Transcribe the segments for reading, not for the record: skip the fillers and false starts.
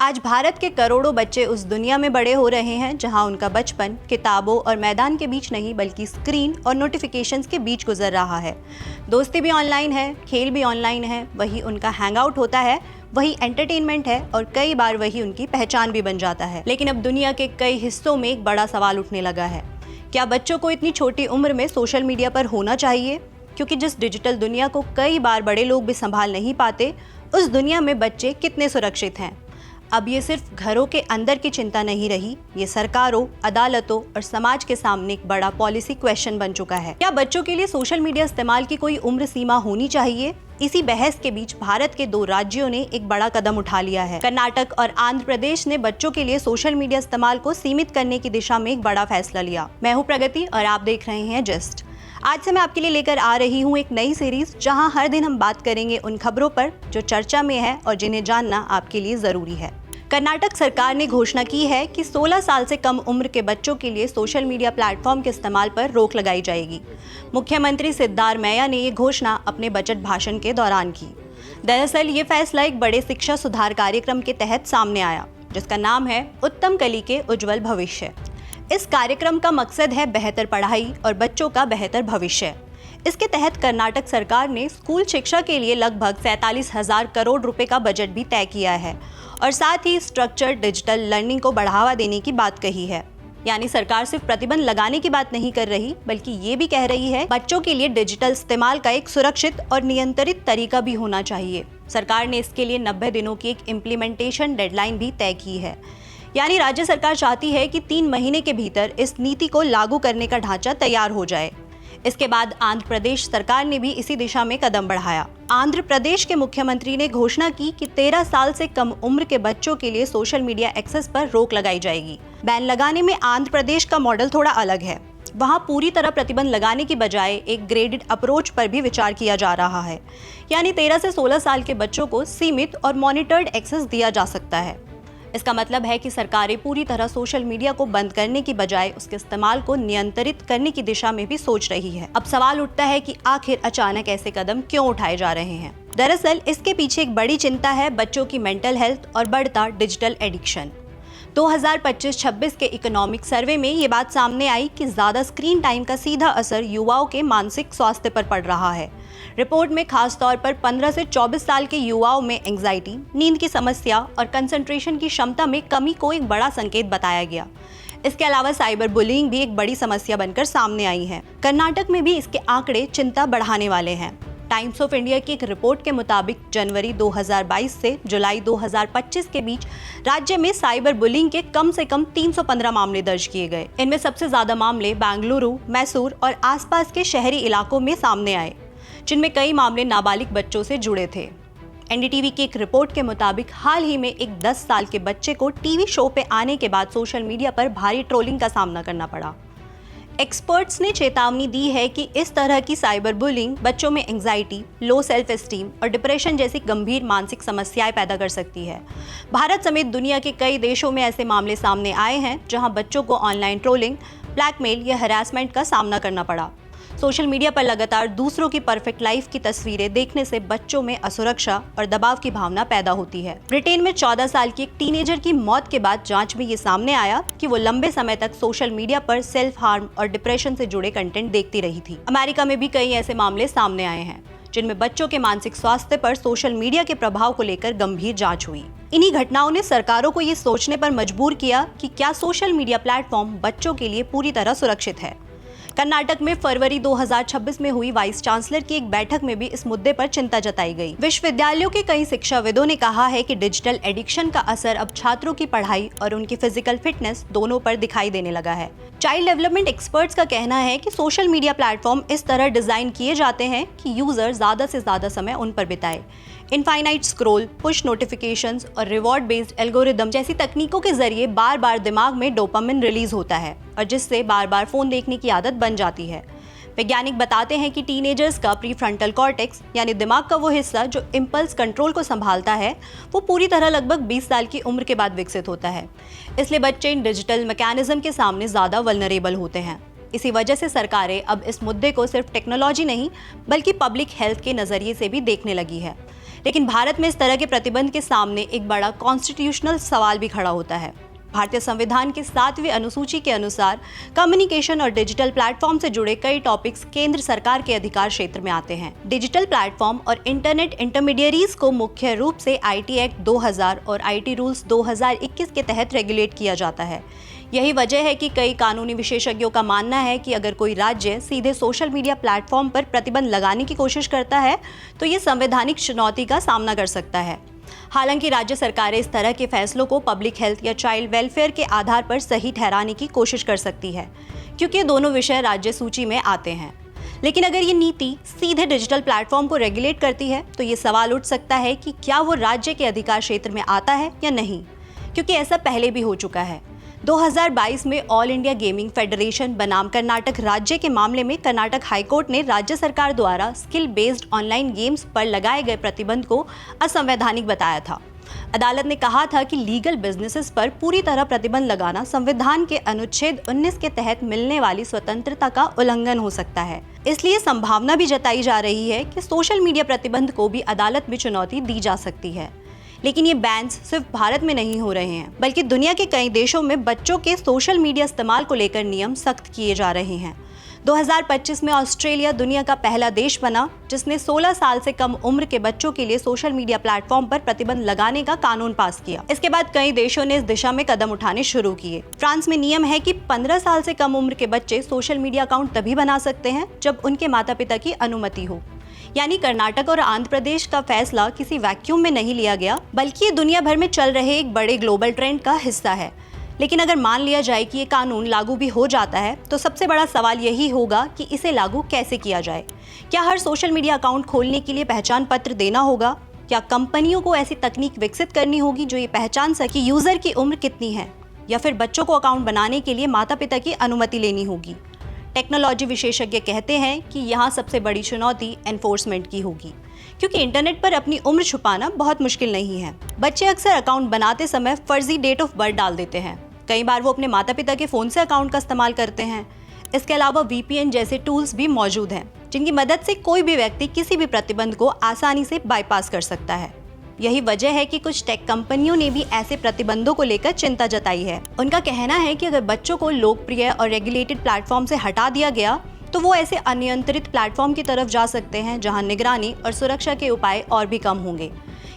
आज भारत के करोड़ों बच्चे उस दुनिया में बड़े हो रहे हैं जहां उनका बचपन किताबों और मैदान के बीच नहीं बल्कि स्क्रीन और नोटिफिकेशंस के बीच गुजर रहा है। दोस्ती भी ऑनलाइन है, खेल भी ऑनलाइन है, वही उनका हैंगआउट होता है, वही एंटरटेनमेंट है और कई बार वही उनकी पहचान भी बन जाता है। लेकिन अब दुनिया के कई हिस्सों में एक बड़ा सवाल उठने लगा है, क्या बच्चों को इतनी छोटी उम्र में सोशल मीडिया पर होना चाहिए? क्योंकि जिस डिजिटल दुनिया को कई बार बड़े लोग भी संभाल नहीं पाते, उस दुनिया में बच्चे कितने सुरक्षित हैं? अब ये सिर्फ घरों के अंदर की चिंता नहीं रही, ये सरकारों, अदालतों और समाज के सामने एक बड़ा पॉलिसी क्वेश्चन बन चुका है। क्या बच्चों के लिए सोशल मीडिया इस्तेमाल की कोई उम्र सीमा होनी चाहिए? इसी बहस के बीच भारत के 2 राज्यों ने एक बड़ा कदम उठा लिया है। कर्नाटक और आंध्र प्रदेश ने बच्चों के लिए सोशल मीडिया इस्तेमाल को सीमित करने की दिशा में एक बड़ा फैसला लिया। मैं हूँ प्रगति और आप देख रहे हैं जस्ट। आज से मैं आपके लिए लेकर आ रही हूँ एक नई सीरीज जहाँ हर दिन हम बात करेंगे उन खबरों पर जो चर्चा में है और जिन्हें जानना आपके लिए जरूरी है। कर्नाटक सरकार ने घोषणा की है कि 16 साल से कम उम्र के बच्चों के लिए सोशल मीडिया प्लेटफॉर्म के इस्तेमाल पर रोक लगाई जाएगी। मुख्यमंत्री सिद्धारमैया ने ये घोषणा अपने बजट भाषण के दौरान की। दरअसल ये फैसला एक बड़े शिक्षा सुधार कार्यक्रम के तहत सामने आया, जिसका नाम है उत्तम कली के उज्जवल भविष्य। इस कार्यक्रम का मकसद है बेहतर पढ़ाई और बच्चों का बेहतर भविष्य। इसके तहत कर्नाटक सरकार ने स्कूल शिक्षा के लिए लगभग 47,000 करोड़ रुपए का बजट भी तय किया है और साथ ही स्ट्रक्चर्ड डिजिटल लर्निंग को बढ़ावा देने की बात कही है। यानी सरकार सिर्फ प्रतिबंध लगाने की बात नहीं कर रही, बल्कि ये भी कह रही है बच्चों के लिए डिजिटल इस्तेमाल का एक सुरक्षित और नियंत्रित तरीका भी होना चाहिए। सरकार ने इसके लिए 90 दिनों की एक इम्प्लीमेंटेशन डेडलाइन भी तय की है। यानी राज्य सरकार चाहती है कि 3 महीने के भीतर इस नीति को लागू करने का ढांचा तैयार हो जाए। इसके बाद आंध्र प्रदेश सरकार ने भी इसी दिशा में कदम बढ़ाया। आंध्र प्रदेश के मुख्यमंत्री ने घोषणा की कि 13 साल से कम उम्र के बच्चों के लिए सोशल मीडिया एक्सेस पर रोक लगाई जाएगी। बैन लगाने में आंध्र प्रदेश का मॉडल थोड़ा अलग है। वहां पूरी तरह प्रतिबंध लगाने की बजाय एक ग्रेडेड अप्रोच पर भी विचार किया जा रहा है। यानी 13 से 16 साल के बच्चों को सीमित और मॉनिटर्ड एक्सेस दिया जा सकता है। इसका मतलब है कि सरकारें पूरी तरह सोशल मीडिया को बंद करने की बजाय उसके इस्तेमाल को नियंत्रित करने की दिशा में भी सोच रही है। अब सवाल उठता है कि आखिर अचानक ऐसे कदम क्यों उठाए जा रहे हैं? दरअसल इसके पीछे एक बड़ी चिंता है बच्चों की मेंटल हेल्थ और बढ़ता डिजिटल एडिक्शन। 2025-26 के इकोनॉमिक सर्वे में ये बात सामने आई कि ज्यादा स्क्रीन टाइम का सीधा असर युवाओं के मानसिक स्वास्थ्य पर पड़ रहा है। रिपोर्ट में खास तौर पर 15 से 24 साल के युवाओं में एंजाइटी, नींद की समस्या और कंसंट्रेशन की क्षमता में कमी को एक बड़ा संकेत बताया गया। इसके अलावा साइबर बुलिंग भी एक बड़ी समस्या बनकर सामने आई है। कर्नाटक में भी इसके आंकड़े चिंता बढ़ाने वाले हैं। टाइम्स ऑफ इंडिया की एक रिपोर्ट के मुताबिक जनवरी 2022 से जुलाई 2025 के बीच राज्य में साइबर बुलिंग के कम से कम 315 मामले दर्ज किए गए। इनमें सबसे ज्यादा मामले बेंगलुरु, मैसूर और आसपास के शहरी इलाकों में सामने आए, जिनमें कई मामले नाबालिग बच्चों से जुड़े थे। एनडीटीवी की एक रिपोर्ट के मुताबिक हाल ही में एक 10 साल के बच्चे को टीवी शो पे आने के बाद सोशल मीडिया पर भारी ट्रोलिंग का सामना करना पड़ा। एक्सपर्ट्स ने चेतावनी दी है कि इस तरह की साइबर बुलिंग बच्चों में एंजाइटी, लो सेल्फ एस्टीम और डिप्रेशन जैसी गंभीर मानसिक समस्याएं पैदा कर सकती है। भारत समेत दुनिया के कई देशों में ऐसे मामले सामने आए हैं जहां बच्चों को ऑनलाइन ट्रोलिंग, ब्लैकमेल या हैरेसमेंट का सामना करना पड़ा। सोशल मीडिया पर लगातार दूसरों की परफेक्ट लाइफ की तस्वीरें देखने से बच्चों में असुरक्षा और दबाव की भावना पैदा होती है। ब्रिटेन में 14 साल की एक टीनेजर की मौत के बाद जांच में ये सामने आया कि वो लंबे समय तक सोशल मीडिया पर सेल्फ हार्म और डिप्रेशन से जुड़े कंटेंट देखती रही थी। अमेरिका में भी कई ऐसे मामले सामने आए हैं जिनमें बच्चों के मानसिक स्वास्थ्य पर सोशल मीडिया के प्रभाव को लेकर गंभीर जांच हुई। इन्हीं घटनाओं ने सरकारों को ये सोचने पर मजबूर किया कि क्या सोशल मीडिया प्लेटफॉर्म बच्चों के लिए पूरी तरह सुरक्षित है। कर्नाटक में फरवरी 2026 में हुई वाइस चांसलर की एक बैठक में भी इस मुद्दे पर चिंता जताई गई। विश्वविद्यालयों के कई शिक्षाविदों ने कहा है कि डिजिटल एडिक्शन का असर अब छात्रों की पढ़ाई और उनकी फिजिकल फिटनेस दोनों पर दिखाई देने लगा है। चाइल्ड डेवलपमेंट एक्सपर्ट्स का कहना है कि सोशल मीडिया प्लेटफॉर्म इस तरह डिजाइन किए जाते हैं कि यूजर ज्यादा से ज्यादा समय उन पर बिताए। इनफाइनाइट स्क्रॉल, पुश नोटिफिकेशंस और रिवॉर्ड बेस्ड एल्गोरिदम जैसी तकनीकों के जरिए बार बार दिमाग में डोपामिन रिलीज होता है और जिससे बार बार फोन देखने की आदत बन जाती है। वैज्ञानिक बताते हैं कि टीनेजर्स का प्रीफ्रंटल कॉर्टेक्स यानी दिमाग का वो हिस्सा जो इम्पल्स कंट्रोल को संभालता है, वो पूरी तरह लगभग 20 साल की उम्र के बाद विकसित होता है। इसलिए बच्चे इन डिजिटल मैकेनिज्म के सामने ज्यादा वल्नरेबल होते हैं। इसी वजह से सरकारें अब इस मुद्दे को सिर्फ टेक्नोलॉजी नहीं बल्कि पब्लिक हेल्थ के नजरिए से भी देखने लगी है। लेकिन भारत में इस तरह के प्रतिबंध के सामने एक बड़ा कॉन्स्टिट्यूशनल सवाल भी खड़ा होता है। भारतीय संविधान के 7वीं अनुसूची के अनुसार कम्युनिकेशन और डिजिटल प्लेटफॉर्म से जुड़े कई टॉपिक्स केंद्र सरकार के अधिकार क्षेत्र में आते हैं। डिजिटल प्लेटफॉर्म और इंटरनेट इंटरमीडियरीज को मुख्य रूप से आईटी एक्ट 2000 और आईटी रूल्स 2021 के तहत रेगुलेट किया जाता है। यही वजह है कि कई कानूनी विशेषज्ञों का मानना है कि अगर कोई राज्य सीधे सोशल मीडिया प्लेटफॉर्म पर प्रतिबंध लगाने की कोशिश करता है तो ये संवैधानिक चुनौती का सामना कर सकता है। हालांकि राज्य सरकारें इस तरह के फैसलों को पब्लिक हेल्थ या चाइल्ड वेलफेयर के आधार पर सही ठहराने की कोशिश कर सकती है, क्योंकि ये दोनों विषय राज्य सूची में आते हैं। लेकिन अगर ये नीति सीधे डिजिटल प्लेटफॉर्म को रेगुलेट करती है तो ये सवाल उठ सकता है कि क्या वो राज्य के अधिकार क्षेत्र में आता है या नहीं, क्योंकि ऐसा पहले भी हो चुका है। 2022 में ऑल इंडिया गेमिंग फेडरेशन बनाम कर्नाटक राज्य के मामले में कर्नाटक हाईकोर्ट ने राज्य सरकार द्वारा स्किल बेस्ड ऑनलाइन गेम्स पर लगाए गए प्रतिबंध को असंवैधानिक बताया था। अदालत ने कहा था कि लीगल बिजनेसेस पर पूरी तरह प्रतिबंध लगाना संविधान के अनुच्छेद 19 के तहत मिलने वाली स्वतंत्रता का उल्लंघन हो सकता है। इसलिए संभावना भी जताई जा रही है कि सोशल मीडिया प्रतिबंध को भी अदालत में चुनौती दी जा सकती है। लेकिन ये बैन्स सिर्फ भारत में नहीं हो रहे हैं, बल्कि दुनिया के कई देशों में बच्चों के सोशल मीडिया इस्तेमाल को लेकर नियम सख्त किए जा रहे हैं। 2025 में ऑस्ट्रेलिया दुनिया का पहला देश बना जिसने 16 साल से कम उम्र के बच्चों के लिए सोशल मीडिया प्लेटफॉर्म पर प्रतिबंध लगाने का कानून पास किया। इसके बाद कई देशों ने इस दिशा में कदम उठाने शुरू किए। फ्रांस में नियम है कि 15 साल से कम उम्र के बच्चे सोशल मीडिया अकाउंट तभी बना सकते हैं जब उनके माता पिता की अनुमति हो। यानी कर्नाटक और आंध्र प्रदेश का फैसला किसी वैक्यूम में नहीं लिया गया, बल्कि ये दुनिया भर में चल रहे एक बड़े ग्लोबल ट्रेंड का हिस्सा है। लेकिन अगर मान लिया जाए कि ये कानून लागू भी हो जाता है तो सबसे बड़ा सवाल यही होगा कि इसे लागू कैसे किया जाए। क्या हर सोशल मीडिया अकाउंट खोलने के लिए पहचान पत्र देना होगा, या कंपनियों को ऐसी तकनीक विकसित करनी होगी जो ये पहचान सके यूजर की उम्र कितनी है, या फिर बच्चों को अकाउंट बनाने के लिए माता पिता की अनुमति लेनी होगी। टेक्नोलॉजी विशेषज्ञ कहते हैं कि यहाँ सबसे बड़ी चुनौती एनफोर्समेंट की होगी, क्योंकि इंटरनेट पर अपनी उम्र छुपाना बहुत मुश्किल नहीं है। बच्चे अक्सर अकाउंट बनाते समय फर्जी डेट ऑफ बर्थ डाल देते हैं। कई बार वो अपने माता पिता के फ़ोन से अकाउंट का इस्तेमाल करते हैं। इसके अलावा VPN जैसे टूल्स भी मौजूद हैं जिनकी मदद से कोई भी व्यक्ति किसी भी प्रतिबंध को आसानी से बाईपास कर सकता है। यही वजह है कि कुछ टेक कंपनियों ने भी ऐसे प्रतिबंधों को लेकर चिंता जताई है। उनका कहना है कि अगर बच्चों को लोकप्रिय और रेगुलेटेड प्लेटफॉर्म से हटा दिया गया तो वो ऐसे अनियंत्रित प्लेटफॉर्म की तरफ जा सकते हैं जहां निगरानी और सुरक्षा के उपाय और भी कम होंगे।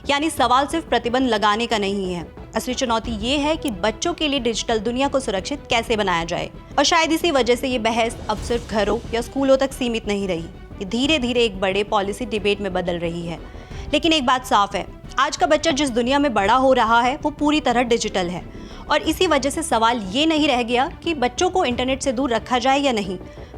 यानी सवाल सिर्फ प्रतिबंध लगाने का नहीं है, असली चुनौती ये है कि बच्चों के लिए डिजिटल दुनिया को सुरक्षित कैसे बनाया जाए। और शायद इसी वजह से ये बहस अब सिर्फ घरों या स्कूलों तक सीमित नहीं रही, ये धीरे धीरे एक बड़े पॉलिसी डिबेट में बदल रही है। लेकिन एक बात साफ है, आज का बच्चा जिस दुनिया में बड़ा हो रहा है वो पूरी तरह डिजिटल है, और इसी वजह से सवाल ये नहीं रह गया कि बच्चों को इंटरनेट से दूर रखा जाए या नहीं,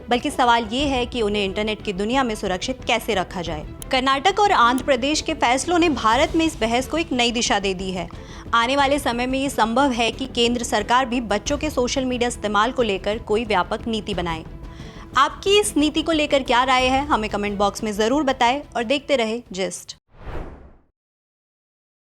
बल्कि सवाल ये है कि उन्हें इंटरनेट की दुनिया में सुरक्षित कैसे रखा जाए। कर्नाटक और आंध्र प्रदेश के फैसलों ने भारत में इस बहस को एक नई दिशा दे दी है। आने वाले समय में ये संभव है कि केंद्र सरकार भी बच्चों के सोशल मीडिया इस्तेमाल को लेकर कोई व्यापक नीति बनाए। आपकी इस नीति को लेकर क्या राय है, हमें कमेंट बॉक्स में ज़रूर बताएं और देखते रहे जिस्ट।